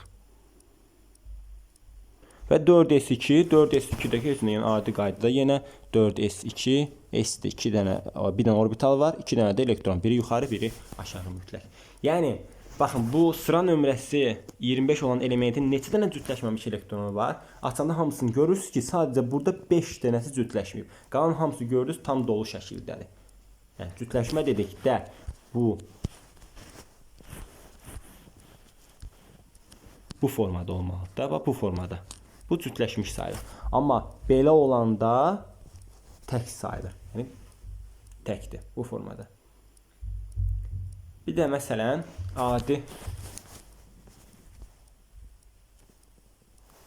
Və 4S2, 4S2-dəki heç nə, yəni adi qaydada yenə 4S2, S-də 2 dənə, bir dənə orbital var, 2 dənə də elektron. Biri yuxarı, biri aşağı mütləq. Yəni, baxın, bu sıra nömrəsi 25 olan elementin neçə dənə cütləşməmiş elektronu var? Açanda hamısını görürsünüz ki, sadəcə burada 5 dənəsi cütləşməyib. Qalan hamısı gördünüz, tam dolu şəkildədir. Yəni, cütləşmə dedikdə bu formada olmalıdır və bu formada. Bu cütləşmiş sayılır. Amma belə olanda tək sayılır. Yəni, təkdir bu formada. Bir də məsələn, adi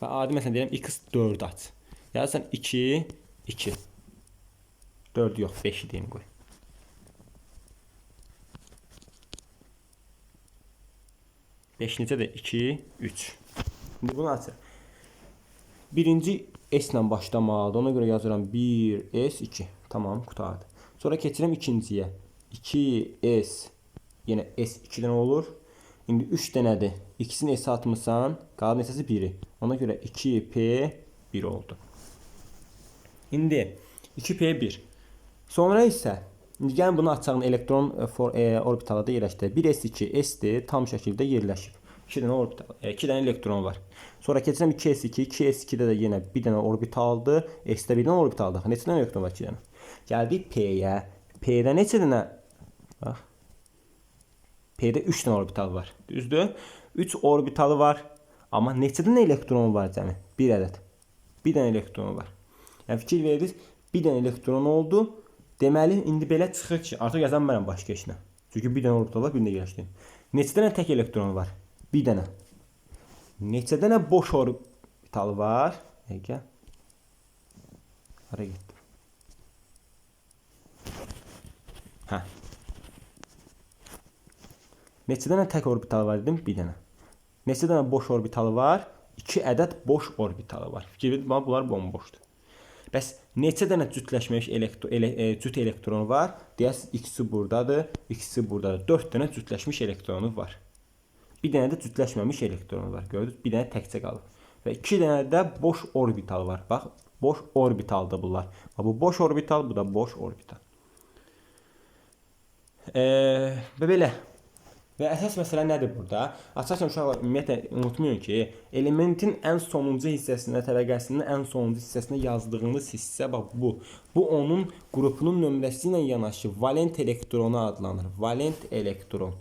məsələn deyirəm, x4 aç. Yazırsan 2, 2. 4 yox, 5-i deyim qoy. Beş necədir? 2, 3. İndi bunu açır. Birinci S ilə başlamalıdır. Ona görə yazıram 1S2. Tamam, qutardı. Sonra keçirəm ikinciyə. 2S. Yenə S 2 dənə olur. İndi 3 dənədir. İkisini S atmışsan, qalıb neçəsi 1-i. Ona görə 2P1 oldu. İndi 2P1. Sonra isə indi gəlin bunu açağın elektron orbitalı da yerləşdirək. 1S2 S-dir, tam şəkildə yerləşib. 2 dənə orbital, 2 dənə elektron var. Sonra keçirəm 2S2, 2S2-də də yenə bir dənə orbitaldır. S-də bir dənə orbitaldır. Neçə dənə elektron var 2 dənə? Gəldik P-yə. P-də neçə dənə? Bax. P-də 3 dənə orbital var. Düzdür? 3 orbitalı var. Amma neçə dənə elektron var cəmi? 1 ədəd. Bir dənə elektron var. Yəni fikir verirsiniz, bir dənə elektron oldu. Deməli, indi belə çıxır ki, artıq yazan mənəm başqa işinə. Çünki bir dənə orbital var, bir dənə yerləşdirin. Neçə dənə tək elektron var? Bir dənə. Neçə dənə boş orbital var? Gəl. Hara getdim? Hə. Neçə dənə tək orbital var dedim? Bir dənə. Neçə dənə boş orbitalı var? 2 ədəd boş orbitalı var. Fikir verin, bunlar bomboşdur. Bəs neçə dənə cütləşmiş cüt elektronu var? Deyəsiniz, ikisi buradadır, ikisi buradadır. 4 dənə cütləşmiş elektronu var. Bir dənə də cütləşməmiş elektronu var. Gördünüz, bir dənə təkcə qalıb. Və 2 dənə də boş orbital var. Bax, boş orbitaldır bunlar. Bu boş orbital, bu da boş orbital. Və belə. Və əsas məsələ nədir burada? Əsasən uşaqlar ümumiyyətlə unutmayın ki, elementin ən sonuncu hissəsində, təbəqəsinin ən sonuncu hissəsində yazdığınız hissə bax bu. Bu onun qrupunun nömrəsi ilə yanaşı valent elektronu adlanır. Valent elektron.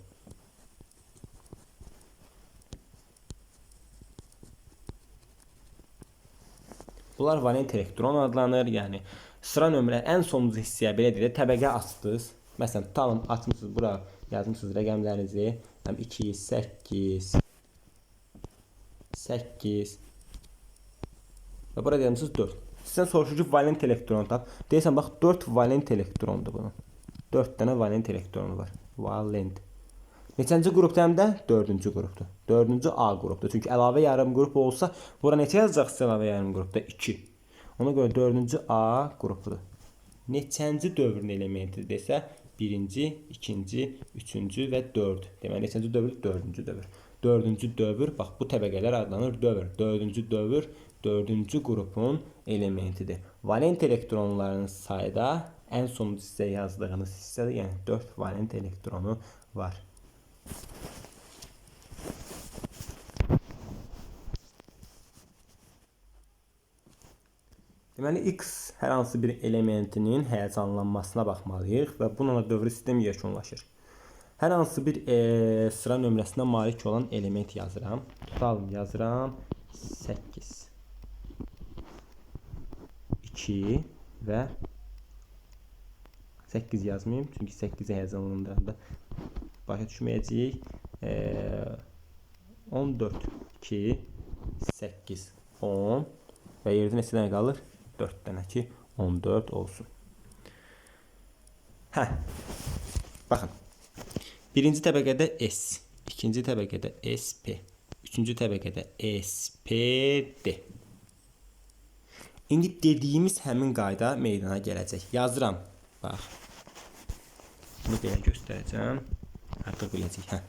Bunlar valent elektron adlanır. Yəni sıra nömrə ən sonuncu hissəyə belə deyək, təbəqə açdınız. Məsələn, tutalım, açmışsınız bura, yazmışsınız rəqəmlərinizi. 2, 8, 8 və burada yazmışsınız 4. Sizdən soruşur ki, valent elektron tap. Deyirsən, bax 4 valent elektrondur bunun. 4 dənə valent elektronu var. Valent. Neçənci qrupdur həm də? 4-cü qrupdur. 4-cü A qrupdur. Çünki əlavə yarım qrup olsa, bura neçə yazacaqsınız əlavə yarım qrupda? 2. Ona görə 4-cü A qrupudur. Neçənci dövrün elementi desə, 1-ci, 2-ci, 3-cü və 4. Deməli, neçənci dövr? 4-cü dövr. 4-cü dövr, bax bu təbəqələr adlanır dövr. 4-cü dövr 4-cü qrupun elementidir. Valent elektronların sayda ən sonuncu hissəyə yazdığınız hissədir. Yəni 4 valent elektronu var. Deməli, X hər hansı bir elementinin həyəcanlanmasına baxmalıyıq və bununla dövri sistem yekunlaşır. Hər hansı bir sıra nömrəsinə malik olan element yazıram. Tutalım, yazıram 8, 2 və 8 yazmayayım. Çünki 8-i həyəcanlandıranda başa düşməyəcəyik. 14, 2, 8, 10 və yerdə neçə dənə qalır? 4 dənə ki 14 olsun. Hə. Baxın. Birinci təbəqədə S, ikinci təbəqədə SP, üçüncü təbəqədə SPD. İndi dediyimiz həmin qayda meydana gələcək. Yazıram. Bax. Bunu belə göstərəcəm. Artıq biləcək. Hə.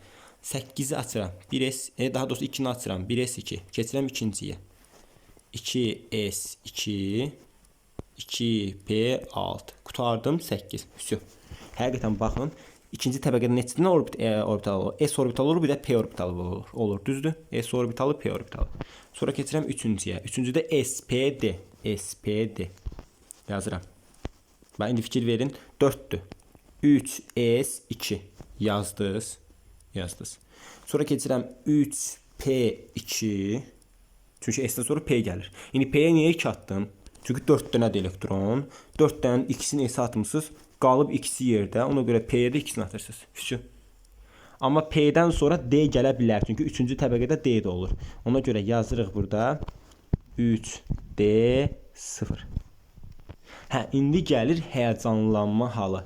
8-i açıram. 1S, daha doğrusu 2-ni açıram. 1S2. Keçirəm ikinciyə. 2S2, 2P6. Qutardım 8. Всё. Həqiqətən baxın. İkinci təbəqədə neçə dənə orbital olur? S orbitalı olur, bir də P orbitalı olur. Düzdür? S orbitalı, P orbitalı. Sonra keçirəm üçüncüyə. Üçüncüdə SPD. SPD. Yazıram. Bax, indi fikir verin. 4-dür. 3S2. Yazdınız. Yazdınız. Sonra keçirəm 3P2. Çünki S-dən sonra P gəlir. İndi P-yə niyə 2 atdım? Çünki 4 dənədir elektron. 4 dənənin ikisini S atmışsınız. Qalıb ikisi yerdə. Ona görə P-yə də ikisini atırsınız. Füsü. Amma P-dən sonra D gələ bilər. Çünki 3-cü təbəqədə D də olur. Ona görə yazırıq burada 3D0. Hə, indi gəlir həyəcanlanma halı.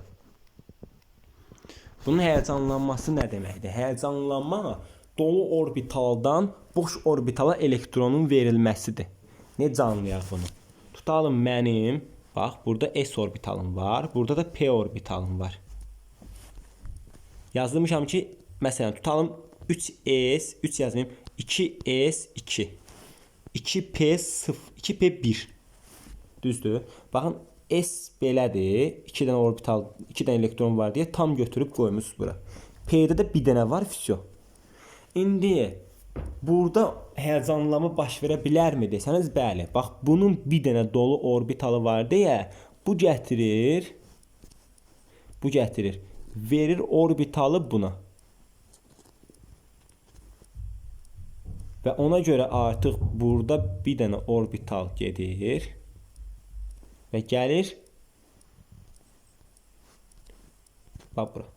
Bunun həyəcanlanması nə deməkdir? Həyəcanlanma dolu orbitaldan boş orbitala elektronun verilməsidir. Necə anlayaq bunu? Tutalım mənim, bax, burada S orbitalım var, burada da P orbitalım var. Yazmışam ki, məsələn, tutalım 3S, 3 yazmayayım, 2S2, 2P0, 2P1. Düzdür? Baxın, S belədir, 2 dənə orbital, 2 dənə elektron var deyə tam götürüb qoymusunuz bura. P'də də bir dənə var, füsyo. İndi burada həyəcanlanma baş verə bilərmi desəniz, bəli. Bax, bunun bir dənə dolu orbitalı var deyə bu gətirir, verir orbitalı buna. Və ona görə artıq burada bir dənə orbital gedir və gəlir, bax bura.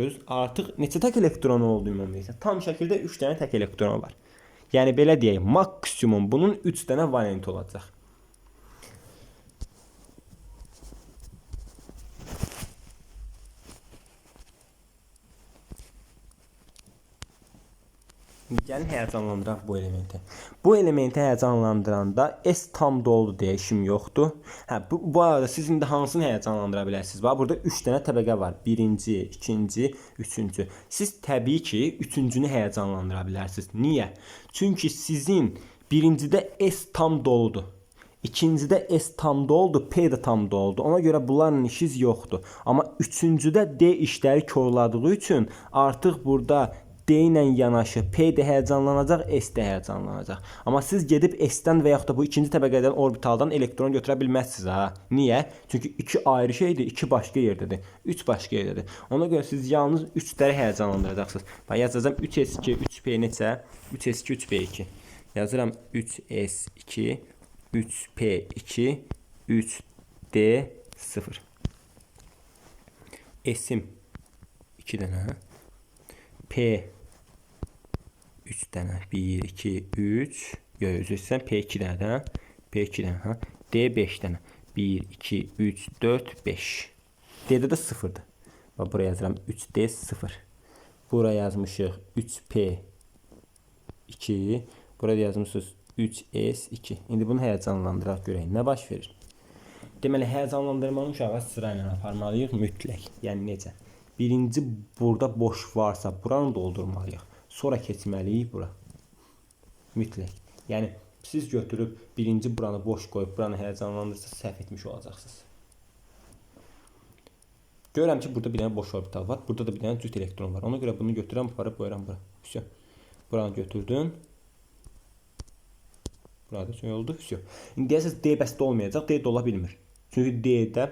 Görürsünüz, artıq neçə tək elektronu oldu ümumiyyətlə? Tam şəkildə 3 dənə tək elektronu var. Yəni belə deyək, maksimum bunun 3 dənə valent olacaq. Gəlin həyəcanlandıraq bu elementi. Bu elementi həyəcanlandıranda S tam doludur deyə işim yoxdur. Hə, bu arada siz indi hansını həyəcanlandıra bilərsiniz? Bax, burada 3 dənə təbəqə var. Birinci, ikinci, üçüncü. Siz təbii ki, üçüncünü həyəcanlandıra bilərsiniz. Niyə? Çünki sizin birincidə S tam doludur. İkincidə S tam doldu, P də tam doldu. Ona görə bunlarla işiniz yoxdur. Amma üçüncüdə D işləri korladığı üçün artıq burada D ilə yanaşı P də həyəcanlanacaq, S də həyəcanlanacaq. Amma siz gedib S-dən və yaxud da bu ikinci təbəqədən orbitaldan elektron götürə bilməzsiniz ha. Niyə? Çünki iki ayrı şeydir, iki başqa yerdədir, üç başqa yerdədir. Ona görə siz yalnız üçləri həyəcanlandıracaqsınız. Bax yazacağam 3S2, 3P neçə? 3S2, 3P2. Yazıram 3S2, 3P2, 3D0. S'im 2 dənə. P 3 dənə. 1, 2, 3. Yox, üzr istəyirəm. P2 dənə. P2 dənə. D 5 dənə. 1, 2, 3, 4, 5. D'də də 0'dır. Bax, buraya yazıram 3D0. Buraya yazmışıq 3P2. Burada yazmışıq 3S2. İndi bunu həyəcanlandıraq görək. Nə baş verir? Deməli, həyəcanlandırmanı uşağa sırayla aparmalıyıq mütləq. Yəni necə? Birinci burada boş varsa buranı doldurmalıyıq. Sonra keçməliyik bura. Mütləq. Yəni siz götürüb birinci buranı boş qoyub buranı həyəcanlandırsa səhv etmiş olacaqsınız. Görürəm ki, burada bir dənə boş orbital var. Burada da bir dənə cüt elektron var. Ona görə bunu götürürəm, aparıb qoyuram bura. Vəsə. Buranı götürdüm. Burada şey oldu. Vəsə. İndi deyəsiniz D bəsdə olmayacaq. D dola bilmir. Çünki D'də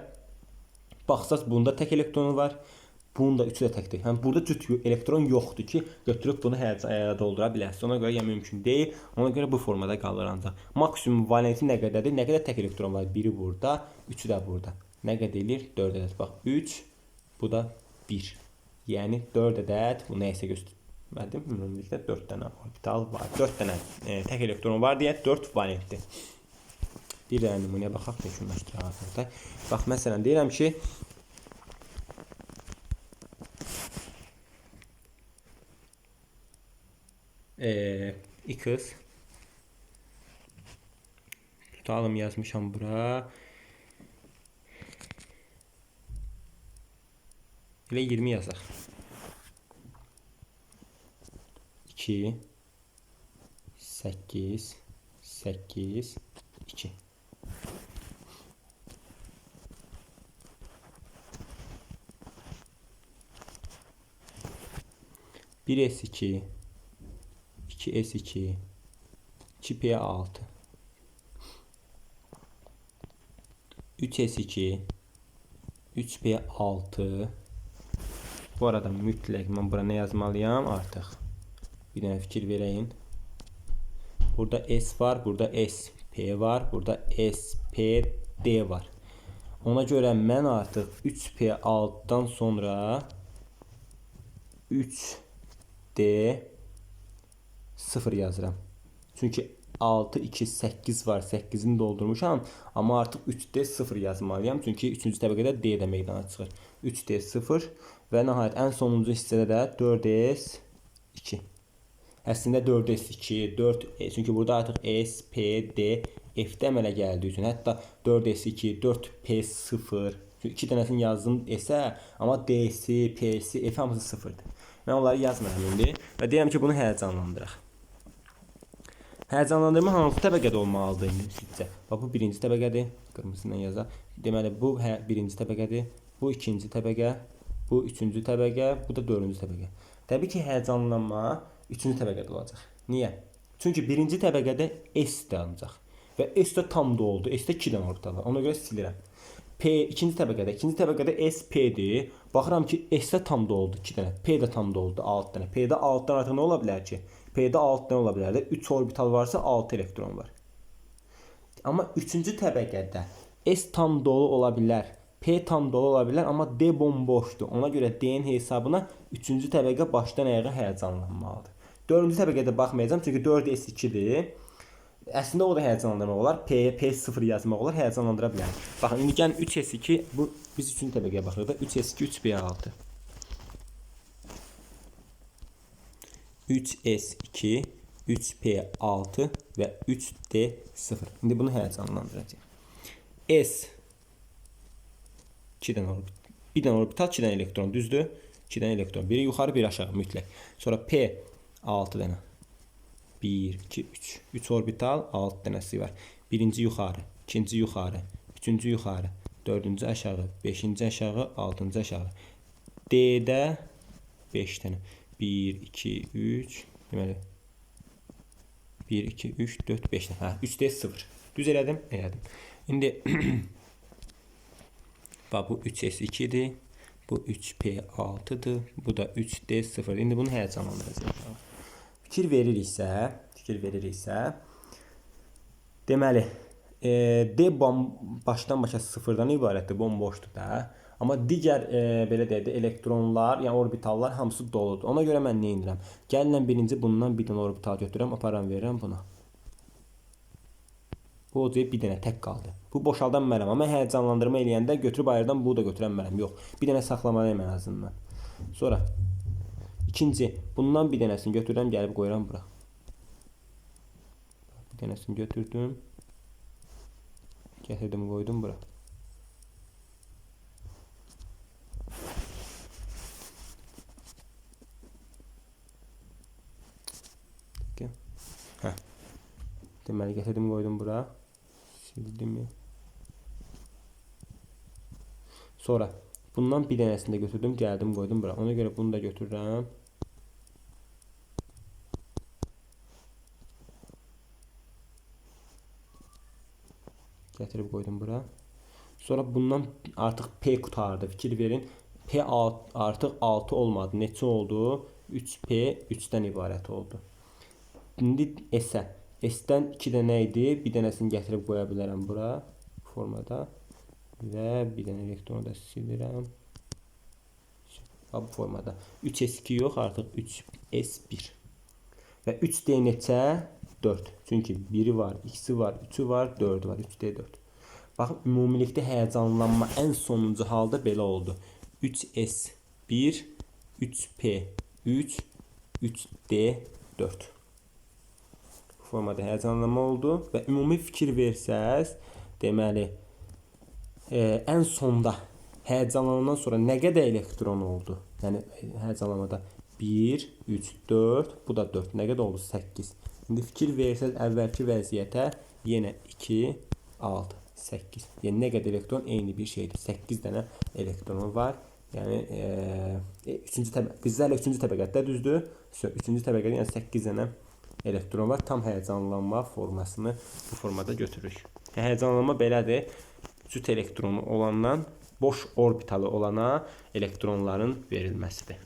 baxsaz bunda tək elektronu var. Bunun da üçü də təkdir. Həm burada cüt elektron yoxdur ki, götürüb bunu doldura bilərsiniz. Ona görə mümkün deyil. Ona görə bu formada qalır ancaq. Maksimum valenti nə qədərdir? Nə qədər tək elektron var? Biri burada, üçü də burada. Nə qədər eləyir? 4 ədəd. Bax, 3, bu da 1. Yəni 4 ədəd, bu nəysə göstərmədim. Ümumilikdə 4 dənə orbital var. 4 dənə tək elektron var deyə 4 valentdir. Bir dənə nümunəyə baxaq, məşğullaşdıraq. Bax, məsələn, deyirəm ki, X tutalım yazmışam bura ilə 20 yazaq. 2 8 8 2. Bir S2 2S2 2P6 3S2 3P6. Bu arada mütləq mən bura nə yazmalıyam artıq? Bir dənə fikir verəyin. Burada S var, burada SP var, burada SPD var. Ona görə mən artıq 3P6'dan sonra 3D 0 yazıram. Çünki 6, 2, 8 var. 8'ini doldurmuşam. Amma artıq 3D 0 yazmalıyam. Çünki 3-cü təbəqədə D də meydana çıxır. 3D 0 və nəhayət ən sonuncu hissədə də 4S2. Əslində 4S2, 4 çünki burada artıq S, P, D, F-də əmələ gəldiyi üçün hətta 4S2, 4P0 2 dənəsini yazdım S-ə, amma D-si, P-si, F hamısı 0'dır. Mən onları yazmıram indi və deyirəm ki, bunu həyəcanlandıraq. Həyəcanlandırma hansı təbəqədə olmalıdır sizcə? Bax, bu birinci təbəqədir. Qırmızı ilə yazaq. Deməli, bu birinci təbəqədir. Bu ikinci təbəqə. Bu üçüncü təbəqə. Bu da dördüncü təbəqə. Təbii ki, həyəcanlanma üçüncü təbəqədə olacaq. Niyə? Çünki birinci təbəqədə S-də ancaq. Və S-də tam doldu. S-də 2 dənə orbital var. Ona görə silirəm. P ikinci təbəqədə S, P-dir. Baxıram ki, S-də tam doldu 2 dənə. P-də tam doldu 6 dənə. P-də 6-dan artıq nə ola bilər ki? P-də 6 dənə ola bilər də. 3 orbital varsa 6 elektron var. Amma üçüncü təbəqədə S tam dolu ola bilər. P tam dolu ola bilər, amma D bomboşdur. Ona görə D-nin hesabına üçüncü təbəqə başdan ayağa həyəcanlanmalıdır. Dördüncü təbəqədə baxmayacağım, çünki 4S2-dir. Əslində o da həyəcanlandırmaq olar. P0 yazmaq olar, həyəcanlandıra bilər. Baxın, indi gəlin 3S2, bu biz üçüncü təbəqəyə baxırıq da. 3S2, 3P6. 3S2, 3P6 və 3D0. İndi bunu həyəcanlandıracağıq. S 2 dənə orbital, bir dənə orbital, 2 dənə elektron, düzdür? 2 dənə elektron, biri yuxarı, biri aşağı mütləq. Sonra P 6 dənə. 1, 2, 3. 3 orbital, 6 dənəsi var. Birinci yuxarı, ikinci yuxarı, üçüncü yuxarı, dördüncü aşağı, beşinci aşağı, altıncı aşağı. D-də 5 dənə. 1, 2, 3, deməli 1, 2, 3, 4, 5 dənə. 3D 0. Düz elədim? Elədim. İndi bax, bu 3S2-dir. Bu 3P6-dır. Bu da 3D0. İndi bunu həyəcanlandıracağıq. Fikir veririksə, deməli, D başdan başa sıfırdan ibarətdir, bomboşdur da. Amma digər belə deyək də elektronlar, yəni orbitallar hamısı doludur. Ona görə mən nə edirəm? Gəlin birinci bundan bir dənə orbital götürürəm, aparam verirəm buna. Bu olacaq bir dənə tək qaldı. Bu boşaldan mənəm, amma həyəcanlandırma eləyəndə götürüb ayırdan bunu da götürən mənəm. Yox, bir dənə saxlamalıyım ən azından. Sonra ikinci, bundan bir dənəsini götürürəm, gəlib qoyuram bura. Bir dənəsini götürdüm. Gətirdim, qoydum bura. Deməli, gətirdim, qoydum bura. Sildim. Sonra bundan bir dənəsini də götürdüm, gəldim, qoydum bura. Ona görə bunu da götürürəm. Gətirib qoydum bura. Sonra bundan artıq P qutardı. Fikir verin. P artıq 6 olmadı. Neçə oldu? 3P 3-dən ibarət oldu. İndi S-ə. S-dən 2 dənə idi. Bir dənəsini gətirib qoya bilərəm bura formada. Və bir dənə elektronu da silirəm. Bu formada. 3S2 yox, artıq 3S1. Və 3D neçə? 4. Çünki 1-i var, 2-si var, 3-ü var, 4-ü var. 3D4. Baxın, ümumilikdə həyəcanlanma ən sonuncu halda belə oldu. 3S1, 3P3, 3D4. Formada həyəcanlanma oldu və ümumi fikir versəz, deməli, ən sonda həyəcanlanandan sonra nə qədər elektron oldu? Yəni, həyəcanlanmada 1, 3, 4, bu da 4. Nə qədər oldu? 8. İndi fikir versəz əvvəlki vəziyyətə yenə 2, 6, 8. Yəni, nə qədər elektron? Eyni bir şeydir. 8 dənə elektronu var. Yəni, bizdə hələ 3-cü təbəqədə düzdür. 3-cü təbəqədə yəni 8 dənə elektron var. Tam həyəcanlanma formasını bu formada götürürük. Həyəcanlanma belədir. Cüt elektronu olandan boş orbitalı olana elektronların verilməsidir.